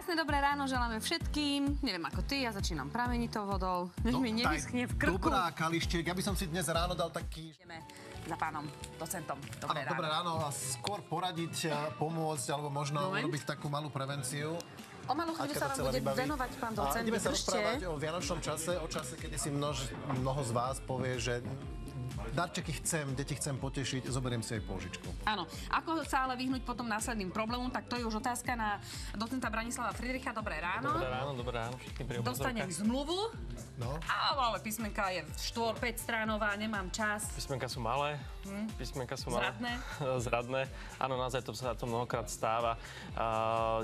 Krásne dobré ráno želáme všetkým. Neviem ako ty, ja začínam pramenitou vodou. Nech mi nevyschne v krku. Dobrá, Kalištiek, ja by som si dnes ráno dal taký... Ideme za pánom docentom. Dobré ráno. Dobré ráno a skôr poradiť, pomôcť, alebo možno urobiť takú malú prevenciu. O malú chvíľu sa vám bude venovať pán docent. Ideme sa rozprávať o vianočnom čase, o čase, kedy si mnoho z vás povie, že darčeky chcem, deti chcem potešiť, zoberiem si aj pôžičku. Áno. Ako sa ale vyhnúť potom následným problémom, tak to je už otázka na docenta Branislava Friedricha. Dobré ráno. Dobré ráno všetkým pri obrazovkách. Dostanem zmluvu. No. Ale písmenka je 4-5 stránová, nemám čas. Písmenka sú malé. Písmenka sú malé. Zradné. Zradné. Áno, naozaj to sa to mnohokrát stáva.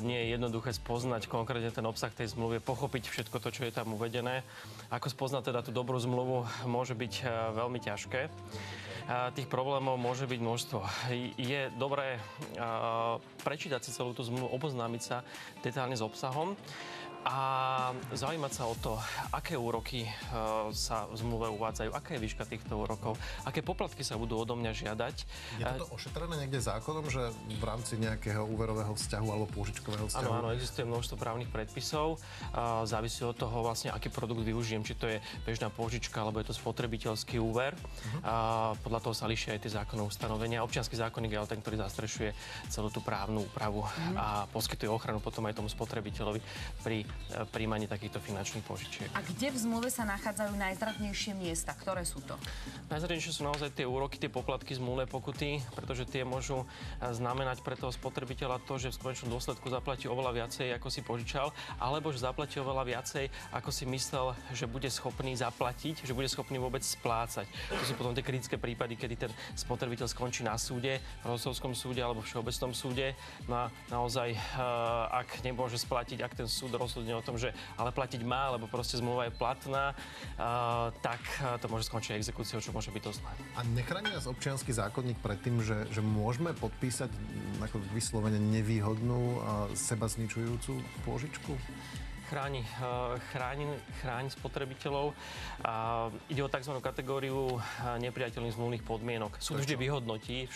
Nie je jednoduché spoznať konkrétne ten obsah tej zmluvy, pochopiť všetko to, čo je tam uvedené. Ako spoznať teda tú dobrú zmluvu, môže byť veľmi ťažké. Tých problémov môže byť množstvo. Je dobré prečítať si celú tú zmluvu, oboznámiť sa detailne s obsahom a zaujímať sa o to, aké úroky sa v zmluve uvádzajú, aká je výška týchto úrokov, aké poplatky sa budú odo mňa žiadať. Je toto ošetrené niekde zákonom, že v rámci nejakého úverového vzťahu alebo pôžičkového vzťahu? Áno, existuje množstvo právnych predpisov. Závisí od toho vlastne, aký produkt využijem, či to je bežná pôžička, alebo je to spotrebiteľský úver. Podľa toho sa líšia aj tie zákonné ustanovenia. Občiansky zákonník je ale ten, ktorý zastrešuje celú tú právnu úpravu a poskytuje ochranu potom aj tomu spotrebiteľovi pri príjmaní takýchto finančných požičiek. A kde v zmluve sa nachádzajú najzradnejšie miesta? Ktoré sú to? Najzradnejšie sú naozaj tie úroky, tie poplatky, zmluvné pokuty, pretože tie môžu znamenať pre toho spotrebiteľa to, že v konečnom dôsledku zaplatí oveľa viacej, ako si požičal, alebo že zaplatí oveľa viacej, ako si myslel, že bude schopný zaplatiť, že bude schopný vôbec splácať. To sú potom tie kritické prípady, kedy ten spotrebiteľ skončí na súde, v rozhodcovskom súde alebo v všeobecnom súde. No a naozaj, ak nemôže splatiť, ak ten súd rozhodne o tom, že ale platiť má, lebo proste zmluva je platná, tak to môže skončiť exekúciou, čo môže byť dosť zlé. A nechráni nás občiansky zákonník pred tým, že môžeme podpísať ako vyslovene nevýhodnú a sebazničujúcu pôžičku? Chráni spotrebiteľov. Ide o tzv. Kategóriu nepriateľných zmluvných podmienok. Súd vždy vyhodnotí,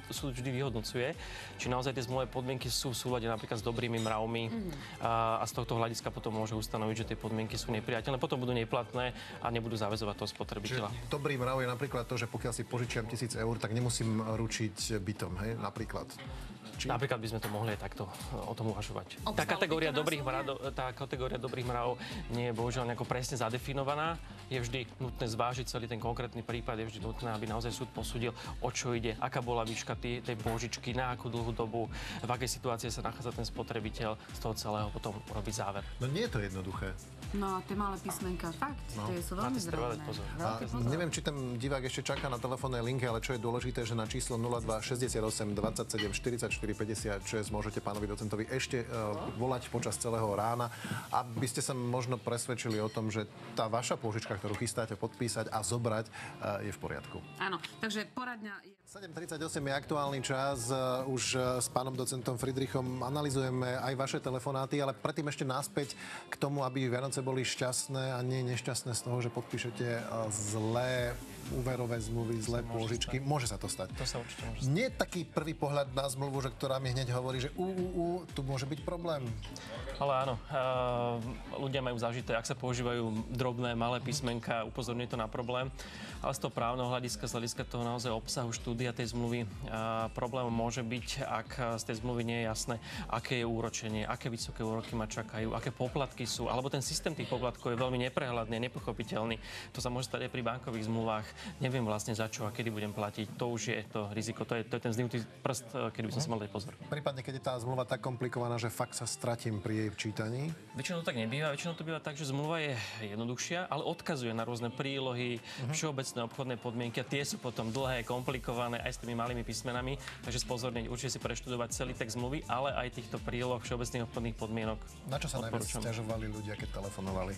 súd vždy vyhodnocuje, či naozaj tie zmluvné podmienky sú v súlade napríklad s dobrými mravmi a z tohto hľadiska potom môže ustanoviť, že tie podmienky sú nepriateľné, potom budú neplatné a nebudú zaväzovať toho spotrebiteľa. Čiže dobrý mrav je napríklad to, že pokiaľ si požičiam 1000 eur, tak nemusím ručiť bytom, hej, napríklad. Napríklad by sme to mohli aj takto o tom uvažovať. Tá kategória dobrých mravov nie je bohužiaľ nejako presne zadefinovaná. Je vždy nutné zvážiť celý ten konkrétny prípad, je vždy nutné, aby naozaj súd posúdil, o čo ide, aká bola výška tej pôžičky, na akú dlhú dobu, v akej situácii sa nachádza ten spotrebiteľ, z toho celého potom urobiť záver. No nie je to jednoduché. No a tie malé písmenka, fakt, tie sú veľmi zrovné. Neviem, či ten divák ešte čaká na telefónnej linke, ale čo je dôležité, že na číslo 02 68 27 44 56 môžete pánovi docentovi ešte volať počas celého rána, aby ste sa možno presvedčili o tom, že tá vaša pôžička, ktorú chystáte podpísať a zobrať, je v poriadku. Áno, takže poradňa... 7:38 je aktuálny čas. Už s pánom docentom Friedrichom analyzujeme aj vaše telefonáty, ale predtým ešte naspäť k tomu, aby Vianoce boli šťastné a nie nešťastné z toho, že podpíšete zlé úverové zmluvy, zlé pôžičky. Môže sa to stať. To sa určite môže stať. Nie je taký prvý pohľad na zmluvu, že ktorá mi hneď hovorí, že tu môže byť problém. Ale áno, ľudia majú zažité, ak sa používajú drobné, malé písmenka, upozorňuje to na problém. Ale z toho právneho hľadiska, z hľadiska toho naozaj obsahu štúdia tej zmluvy, problém môže byť, ak z tej zmluvy nie je jasné, aké je úročenie, aké vysoké úroky ma čakajú, aké poplatky sú, alebo ten systém tých poplatkov je veľmi neprehľadný, nepochopiteľný. To sa môže stať aj pri bankových zmluvách. Neviem vlastne za čo a kedy budem platiť. To už je to riziko, to je ten zdvihnutý prst, kedy by som si mal dať pozor. Prípadne, keď je tá zmluva tak komplikovaná, že fakt sa stratím pri jej čítaní? Väčšinou to tak nebýva. Väčšinou to býva tak, že zmluva je jednoduchšia, ale odkazuje na rôzne prílohy, všeobecné obchodné podmienky a tie sú potom dlhé, komplikované aj s tými malými písmenami. Takže spozorniť, určite si preštudovať celý text zmluvy, ale aj týchto príloh všeobecných obchodných podmienok. Na čo sa najviac sťažovali ľudia, keď telefonovali?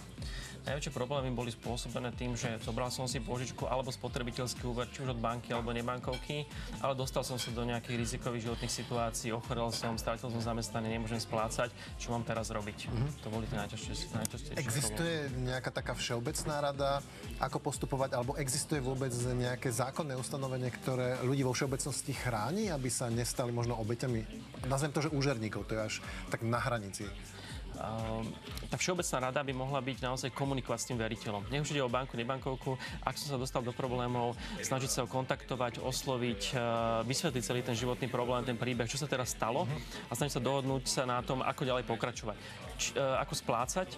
Najväčšie problémy boli spôsobené tým, že zobral som si pôžičku alebo spotrebiteľský úver, či už od banky alebo nebankovky, ale dostal som sa do nejakých rizikových životných situácií, ochorel som, strátil som zamestnanie, nemôžem splácať, čo mám teraz robiť. To boli tie najčastejšie. Existuje nejaká taká všeobecná rada, ako postupovať, alebo existuje vôbec nejaké zákonné ustanovenie, ktoré ľudí vo všeobecnosti chráni, aby sa nestali možno obeťami, nazvem to, že úžerníkov, to je až tak na hranici? tá všeobecná rada by mohla byť naozaj komunikovať s tým veriteľom. Nech už ide o banku, nebankovku, ak som sa dostal do problémov, snažiť sa ho kontaktovať, osloviť, vysvetliť celý ten životný problém, ten príbeh, čo sa teraz stalo a snažiť sa dohodnúť sa na tom, ako ďalej pokračovať. Ako splácať,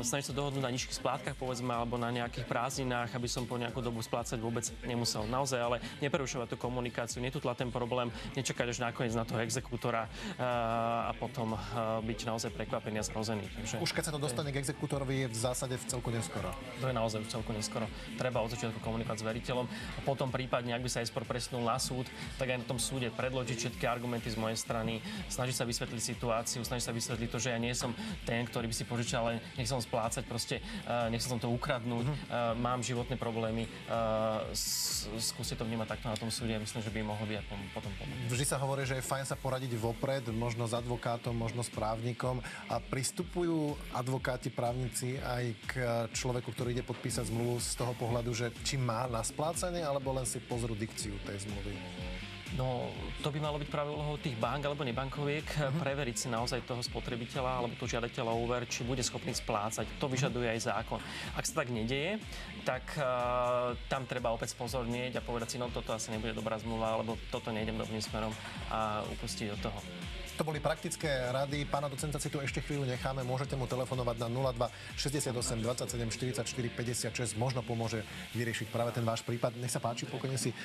snažiť sa dohodnúť na nižších splátkach, povedzme, alebo na nejakých prázdninách, aby som po nejakú dobu splácať vôbec nemusel. Naozaj, ale neprerušovať tú komunikáciu, netutla ten problém, nečakať až nakoniec na toho exekútora a potom byť naozaj prekvapený a zrozený. Takže už keď sa to dostane k exekútorovi, je v zásade v celku neskoro. To je naozaj v celku neskoro. Treba od začiatku komunikovať s veriteľom a potom prípadne, ak by sa aj spor presunul na súd, tak aj na tom súde predložiť všetky argumenty z mojej strany, snažiť sa vysvetliť situáciu, snažiť sa vysvetliť to, že ja nie som ten, ktorý by si požičal, ale nechcel som splácať, proste nechcel som to ukradnúť, mám životné problémy, skúste to vnímať takto na tom súde a myslím, že by mohol byť potom pomôcť. Vždy sa hovorí, že je fajn sa poradiť vopred, možno s advokátom, možno s právnikom. A pristupujú advokáti, právnici aj k človeku, ktorý ide podpísať zmluvu z toho pohľadu, že či má na splácanie, alebo len si pozrú dikciu tej zmluvy? No, to by malo byť práve úlohou tých bank alebo nebankoviek, preveriť si naozaj toho spotrebiteľa alebo toho žiadateľa o úver, či bude schopný splácať. To vyžaduje aj zákon. Ak sa tak nedeje, tak tam treba opäť spozornieť a povedať si, no toto asi nebude dobrá zmluva, alebo toto nejdem dobrým smerom a upustiť od toho. To boli praktické rady. Pána docenta si tu ešte chvíľu necháme. Môžete mu telefonovať na 02 68 27 44 56. Možno pomôže vyriešiť práve ten váš prípad. Nech sa páči, pokojne si